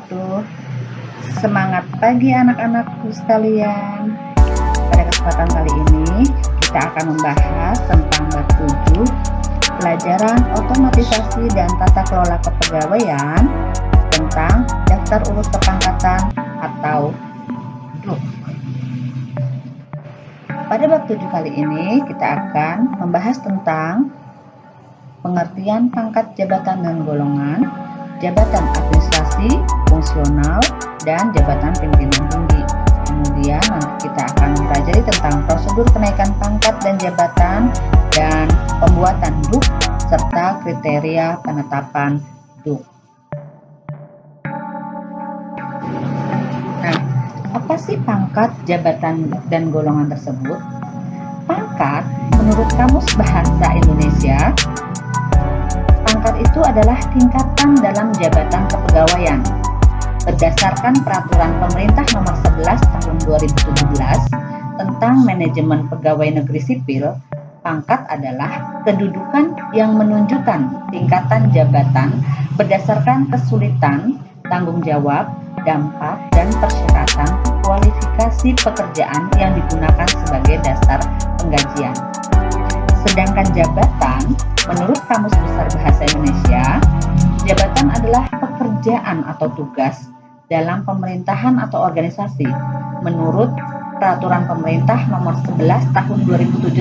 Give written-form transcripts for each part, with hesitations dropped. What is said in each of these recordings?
wabarakatuh. Semangat pagi anak-anakku sekalian. Pada kesempatan kali ini kita akan membahas tentang bab 7 pelajaran otomatisasi dan tata kelola kepegawaian tentang daftar urut kepangkatan atau DUK. Pada bab 7 kali ini kita akan membahas tentang pengertian pangkat jabatan dan golongan, jabatan administrasi, fungsional, dan jabatan pimpinan tinggi. Kemudian nanti kita akan mempelajari tentang prosedur kenaikan pangkat dan jabatan dan pembuatan DUK serta kriteria penetapan DUK. Nah, apa sih pangkat, jabatan, dan golongan tersebut? Pangkat, menurut Kamus Bahasa Indonesia, pangkat itu adalah tingkatan dalam jabatan kepegawaian. Berdasarkan Peraturan Pemerintah Nomor 11 Tahun 2017 tentang Manajemen Pegawai Negeri Sipil, pangkat adalah kedudukan yang menunjukkan tingkatan jabatan berdasarkan kesulitan, tanggung jawab, dampak, dan persyaratan kualifikasi pekerjaan yang digunakan sebagai dasar penggajian. Sedangkan jabatan, menurut Kamus Besar Bahasa Indonesia, jabatan adalah pekerjaan atau tugas dalam pemerintahan atau organisasi menurut Peraturan Pemerintah Nomor 11 Tahun 2017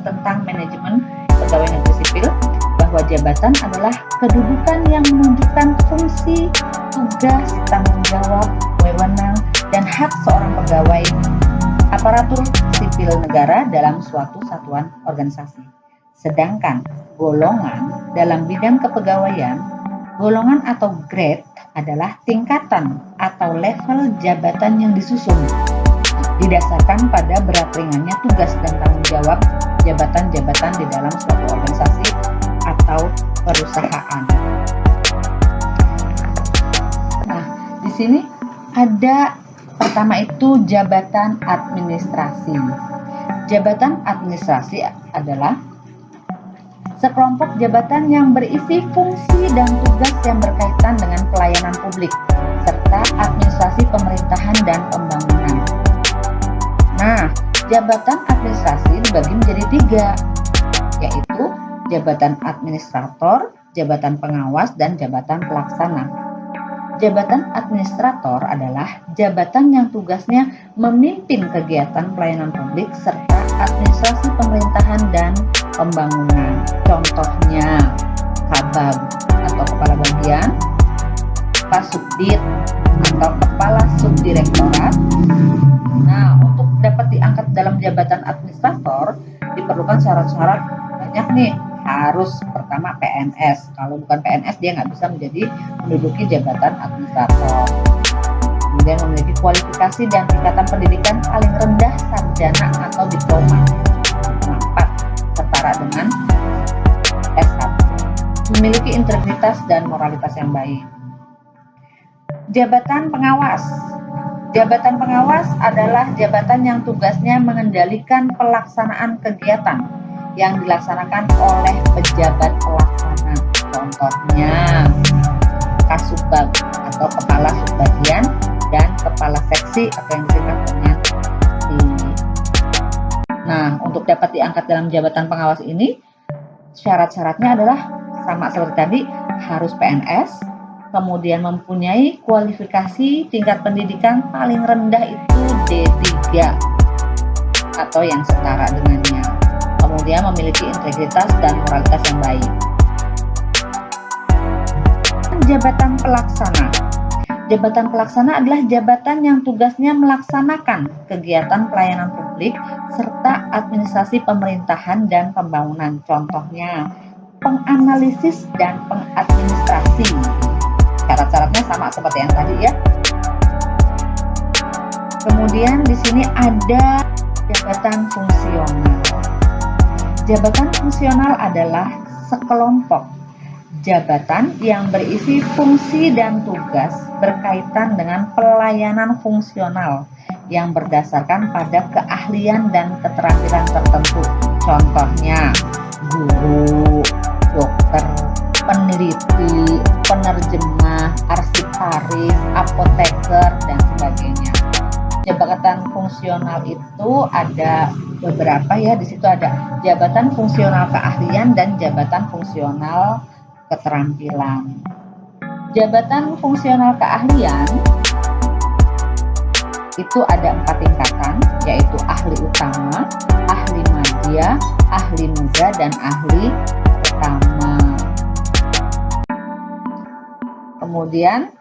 tentang Manajemen Pegawai Negeri Sipil, bahwa jabatan adalah kedudukan yang menunjukkan fungsi, tugas, tanggung jawab, wewenang, dan hak seorang pegawai aparatur sipil negara dalam suatu satuan organisasi. Sedangkan golongan dalam bidang kepegawaian, golongan atau grade adalah tingkatan atau level jabatan yang disusun didasarkan pada berat ringannya tugas dan tanggung jawab jabatan-jabatan di dalam suatu organisasi atau perusahaan. Nah, di sini ada pertama itu jabatan administrasi. Jabatan administrasi adalah sekelompok jabatan yang berisi fungsi dan tugas yang berkaitan dengan pelayanan publik serta administrasi pemerintahan dan pembangunan. Nah, jabatan administrasi dibagi menjadi 3, yaitu jabatan administrator, jabatan pengawas, dan jabatan pelaksana. Jabatan administrator adalah jabatan yang tugasnya memimpin kegiatan pelayanan publik serta administrasi pemerintahan dan pembangunan. Contohnya, Kabag atau kepala bagian, Kasubdit atau kepala subdirektorat. Nah, untuk dapat diangkat dalam jabatan administrator diperlukan syarat-syarat banyak nih. Harus pertama PNS. Kalau bukan PNS dia nggak bisa menduduki jabatan administrator. Kemudian memiliki kualifikasi dan tingkatan pendidikan paling rendah sarjana atau diploma 4 setara dengan S1. Memiliki integritas dan moralitas yang baik. Jabatan pengawas. Jabatan pengawas adalah jabatan yang tugasnya mengendalikan pelaksanaan kegiatan yang dilaksanakan oleh pejabat pelaksana. Contohnya Kasubag atau kepala subbagian dan kepala seksi atau yang disingkat dengan SI. Nah, untuk dapat diangkat dalam jabatan pengawas ini, syarat-syaratnya adalah sama seperti tadi, harus PNS, kemudian mempunyai kualifikasi tingkat pendidikan paling rendah itu D3 atau yang setara dengannya. Kemudian memiliki integritas dan moralitas yang baik. Jabatan pelaksana. Jabatan pelaksana adalah jabatan yang tugasnya melaksanakan kegiatan pelayanan publik serta administrasi pemerintahan dan pembangunan. Contohnya, penganalisis dan pengadministrasi. Syarat-syaratnya sama seperti yang tadi ya. Kemudian di sini ada jabatan fungsional. Jabatan fungsional adalah sekelompok jabatan yang berisi fungsi dan tugas berkaitan dengan pelayanan fungsional yang berdasarkan pada keahlian dan keterampilan tertentu. Contohnya, guru, dokter, peneliti, penerjemah, arsiparis, apoteker, dan sebagainya. Jabatan fungsional itu ada beberapa ya, di situ ada jabatan fungsional keahlian dan jabatan fungsional keterampilan. Jabatan fungsional keahlian itu ada 4 tingkatan, yaitu ahli utama, ahli madya, ahli muda, dan ahli utama. Kemudian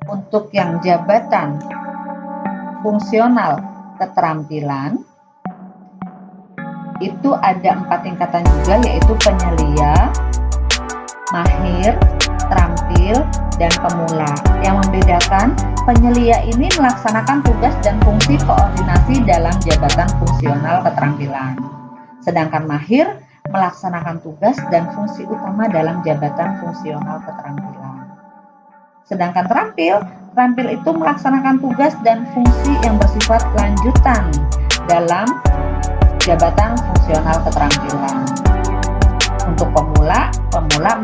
untuk yang jabatan fungsional keterampilan itu ada 4 tingkatan juga, yaitu penyelia, mahir, terampil, dan pemula. Yang membedakan, penyelia ini melaksanakan tugas dan fungsi koordinasi dalam jabatan fungsional keterampilan, sedangkan mahir melaksanakan tugas dan fungsi utama dalam jabatan fungsional keterampilan. Sedangkan terampil itu melaksanakan tugas dan fungsi yang bersifat lanjutan dalam jabatan fungsional keterampilan. Untuk pemula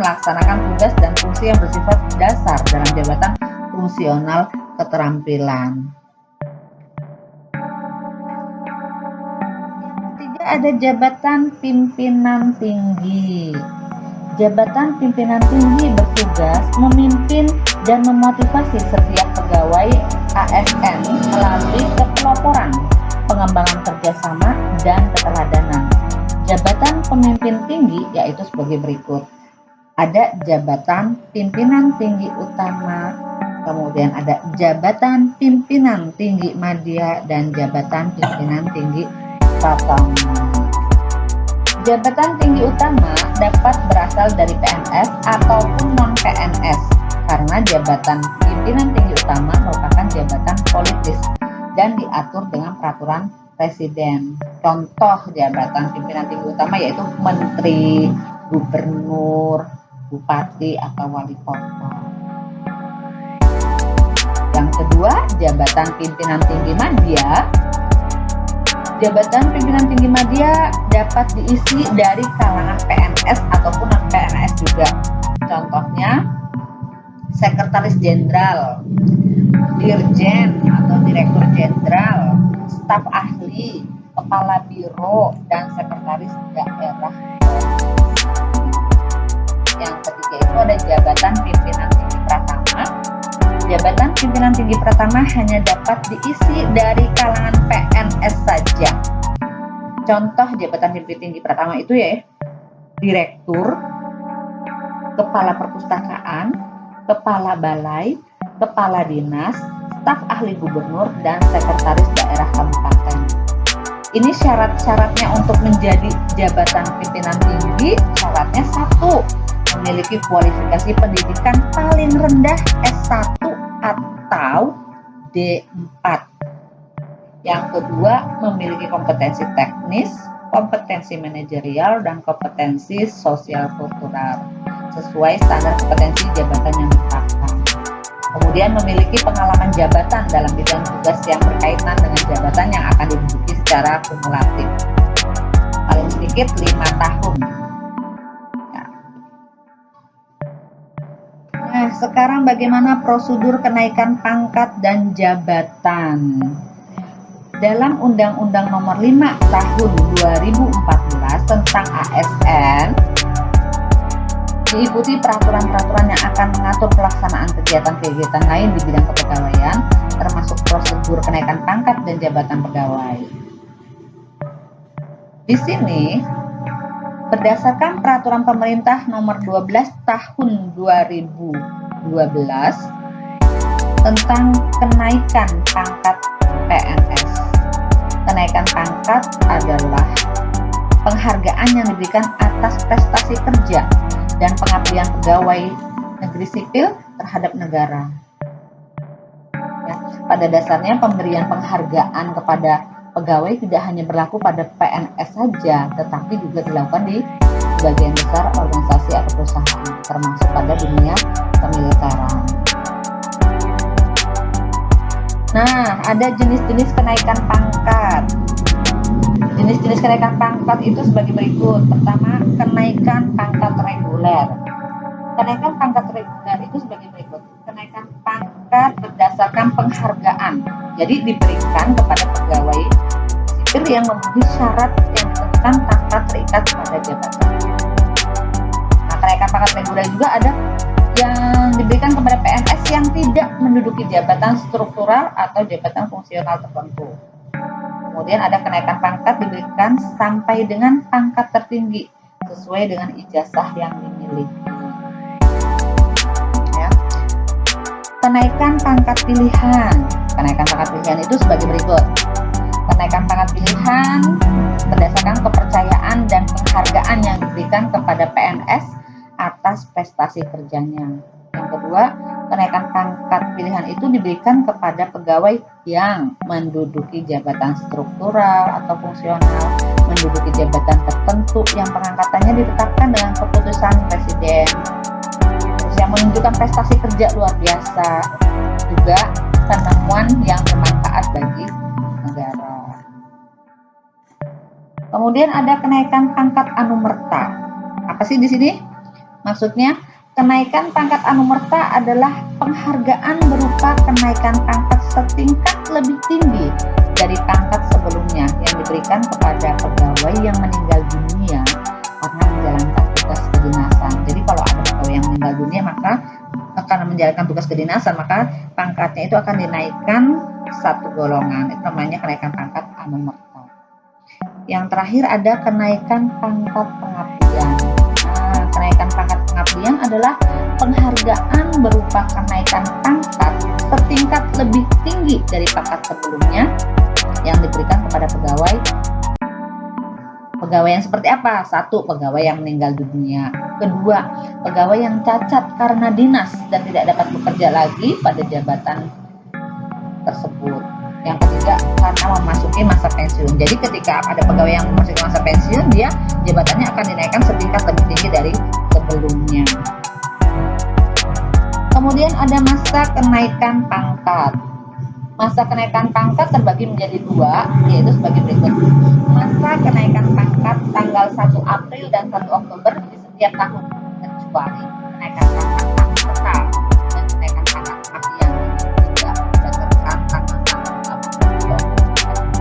melaksanakan tugas dan fungsi yang bersifat dasar dalam jabatan fungsional keterampilan. Ketiga, ada jabatan pimpinan tinggi. Jabatan pimpinan tinggi bertugas memimpin dan memotivasi setiap pegawai ASN melalui kepeloporan, pengembangan kerjasama, dan keteladanan. Jabatan pemimpin tinggi yaitu sebagai berikut. Ada jabatan pimpinan tinggi utama, kemudian ada jabatan pimpinan tinggi madya, dan jabatan pimpinan tinggi pratama. Jabatan tinggi utama dapat berasal dari PNS ataupun non-PNS, karena jabatan pimpinan tinggi utama merupakan jabatan politis dan diatur dengan peraturan presiden. Contoh jabatan pimpinan tinggi utama yaitu menteri, gubernur, bupati, atau wali kota. Yang kedua, jabatan pimpinan tinggi madya. Jabatan pimpinan tinggi madya dapat diisi dari kalangan PNS ataupun non-PNS juga. Contohnya, sekretaris jenderal, dirjen atau direktur jenderal, staf ahli, kepala biro, dan sekretaris daerah. Yang ketiga itu ada jabatan pimpinan tinggi pratama. Jabatan pimpinan tinggi pratama hanya dapat diisi dari kalangan PNS saja. Contoh jabatan pimpinan tinggi pratama itu ya, direktur, kepala perpustakaan, kepala balai, kepala dinas, staf ahli gubernur, dan sekretaris daerah kabupaten. Ini syarat-syaratnya untuk menjadi jabatan pimpinan tinggi. Syaratnya 1, memiliki kualifikasi pendidikan paling rendah S1 atau D4. Yang kedua, memiliki kompetensi teknis, kompetensi manajerial, dan kompetensi sosial kultural sesuai standar kompetensi jabatan yang ditetapkan. Kemudian memiliki pengalaman jabatan dalam bidang tugas yang berkaitan dengan jabatan yang akan diduduki secara kumulatif. Paling sedikit 5 tahun. Nah, sekarang bagaimana prosedur kenaikan pangkat dan jabatan? Dalam Undang-Undang Nomor 5 Tahun 2014 tentang ASN, diikuti peraturan-peraturan yang akan mengatur pelaksanaan kegiatan-kegiatan lain di bidang kepegawaian, termasuk prosedur kenaikan pangkat dan jabatan pegawai. Di sini, berdasarkan peraturan pemerintah nomor 12 tahun 2012 tentang kenaikan pangkat PNS. Kenaikan pangkat adalah penghargaan yang diberikan atas prestasi kerja dan pengabdian pegawai negeri sipil terhadap negara. Ya, pada dasarnya pemberian penghargaan kepada pegawai tidak hanya berlaku pada PNS saja, tetapi juga dilakukan di sebagian besar organisasi atau perusahaan, termasuk pada dunia kemiliteran. Nah, ada jenis-jenis kenaikan pangkat. Jenis-jenis kenaikan pangkat itu sebagai berikut. Pertama, kenaikan pangkat reguler. Kenaikan pangkat reguler itu sebagai berikut. Kenaikan pangkat berdasarkan penghargaan. Jadi diberikan kepada pegawai sipil yang memenuhi syarat yang ditetapkan tanpa terikat pada jabatan. Nah, kenaikan pangkat reguler juga ada yang diberikan kepada PNS yang tidak menduduki jabatan struktural atau jabatan fungsional tertentu. Kemudian ada kenaikan pangkat diberikan sampai dengan pangkat tertinggi sesuai dengan ijazah yang dimiliki. Ya. Kenaikan pangkat pilihan. Kenaikan pangkat pilihan itu sebagai berikut. Kenaikan pangkat pilihan berdasarkan kepercayaan dan penghargaan yang diberikan kepada PNS atas prestasi kerjanya. Yang kedua, kenaikan pangkat pilihan itu diberikan kepada pegawai yang menduduki jabatan struktural atau fungsional, menduduki jabatan tertentu yang pengangkatannya ditetapkan dengan keputusan presiden, terus yang menunjukkan prestasi kerja luar biasa, juga penemuan yang bermanfaat bagi negara. Kemudian ada kenaikan pangkat anumerta. Apa sih di sini? Maksudnya, kenaikan pangkat anumerta adalah penghargaan berupa kenaikan pangkat setingkat lebih tinggi dari pangkat sebelumnya yang diberikan kepada pegawai yang meninggal dunia karena menjalankan tugas kedinasan. Jadi kalau ada pegawai yang meninggal dunia maka karena menjalankan tugas kedinasan, maka pangkatnya itu akan dinaikkan satu golongan. Itu namanya kenaikan pangkat anumerta. Yang terakhir ada kenaikan pangkat pengabdian. Kenaikan pangkat pengabdian adalah penghargaan berupa kenaikan pangkat setingkat lebih tinggi dari pangkat sebelumnya yang diberikan kepada pegawai. Pegawai yang seperti apa? Satu, pegawai yang meninggal dunia. Kedua, pegawai yang cacat karena dinas dan tidak dapat bekerja lagi pada jabatan tersebut. Yang ketiga, karena memasuki masa pensiun. Jadi ketika ada pegawai yang memasuki masa pensiun, dia jabatannya akan dinaikkan setingkat lebih tinggi dari sebelumnya. Kemudian ada masa kenaikan pangkat. Masa kenaikan pangkat terbagi menjadi dua, yaitu sebagai berikut. Masa kenaikan pangkat tanggal 1 April dan 1 Oktober di setiap tahun, kecuali kenaikan pangkat total dan kenaikan pangkat pengabdian tidak berdasarkan tanggal.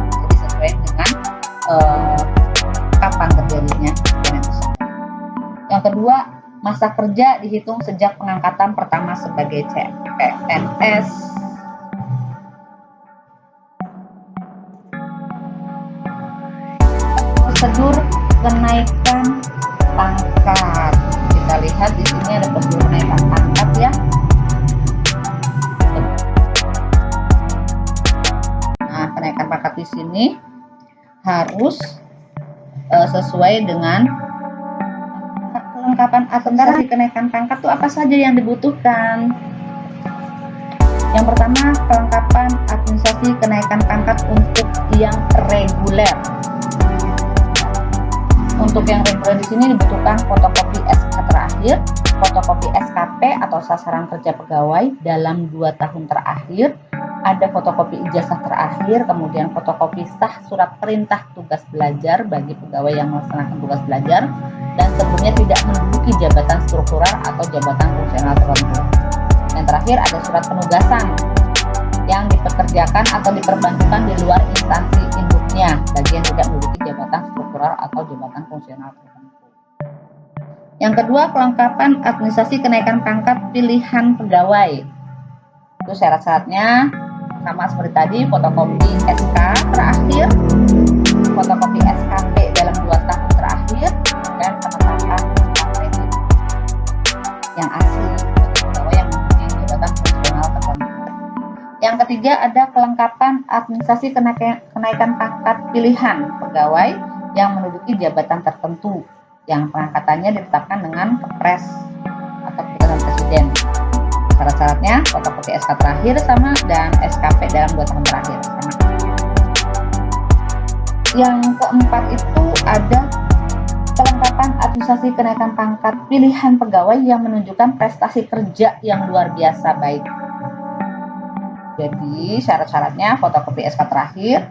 Jadi sesuai dengan kapan terjadinya. Yang kedua, masa kerja dihitung sejak pengangkatan pertama sebagai CPNS. Prosedur kenaikan pangkat. Kita lihat di sini ada prosedur kenaikan pangkat ya. Nah, kenaikan pangkat di sini harus sesuai dengan kelengkapan administrasi kenaikan pangkat itu apa saja yang dibutuhkan. Yang pertama, kelengkapan administrasi kenaikan pangkat untuk yang reguler. Untuk yang reguler di sini dibutuhkan fotokopi SK terakhir, fotokopi SKP atau sasaran kerja pegawai dalam 2 tahun terakhir, ada fotokopi ijazah terakhir, kemudian fotokopi sah surat perintah tugas belajar bagi pegawai yang melaksanakan tugas belajar dan sebelumnya tidak menduduki jabatan struktural atau jabatan fungsional tertentu. Yang terakhir ada surat penugasan yang dipekerjakan atau diperbantukan di luar instansi induknya bagi yang tidak menduduki jabatan struktural atau jabatan fungsional tertentu. Yang kedua, kelengkapan administrasi kenaikan pangkat pilihan pegawai. Itu syarat-syaratnya sama seperti tadi, fotokopi SK terakhir, fotokopi SKP dalam 2 tahun terakhir, dan penetapan kredit yang asli bagi pegawai yang mempunyai jabatan fungsional tertentu. Yang ketiga, ada kelengkapan administrasi kenaikan pangkat pilihan pegawai yang menduduki jabatan tertentu yang pengangkatannya ditetapkan dengan Kepres atau keputusan Presiden. Syarat-syaratnya fotokopi SK terakhir sama dan SKP dalam 2 tahun terakhir sama. Yang keempat itu ada kelengkapan administrasi kenaikan pangkat pilihan pegawai yang menunjukkan prestasi kerja yang luar biasa baik. Jadi syarat-syaratnya fotokopi SK terakhir,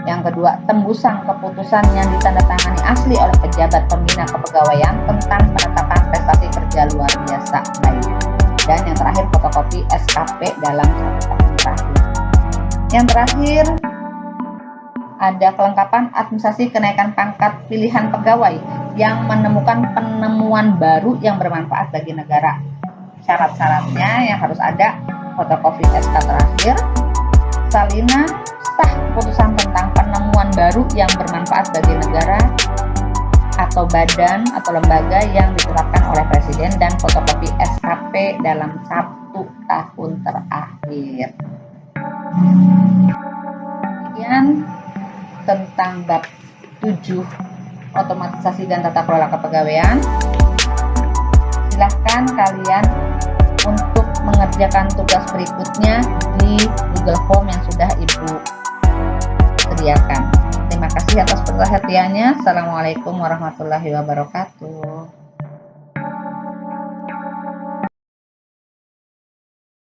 Yang kedua, tembusan keputusan yang ditandatangani asli oleh pejabat pembina kepegawaian tentang penetapan prestasi kerja luar biasa lainnya. Dan yang terakhir, fotokopi SKP dalam 1 tahun terakhir. Yang terakhir, ada kelengkapan administrasi kenaikan pangkat pilihan pegawai yang menemukan penemuan baru yang bermanfaat bagi negara. Syarat-syaratnya yang harus ada: fotokopi SK terakhir, salinan sah keputusan tentang penemuan baru yang bermanfaat bagi negara atau badan atau lembaga yang ditetapkan oleh Presiden, dan fotokopi SKP dalam 1 tahun terakhir. Demikian tentang bab 7 otomatisasi dan tata kelola kepegawaian. Silahkan kalian untuk mengerjakan tugas berikutnya di Google Form yang sudah Ibu sediakan. Terima kasih atas perhatiannya. Assalamualaikum warahmatullahi wabarakatuh.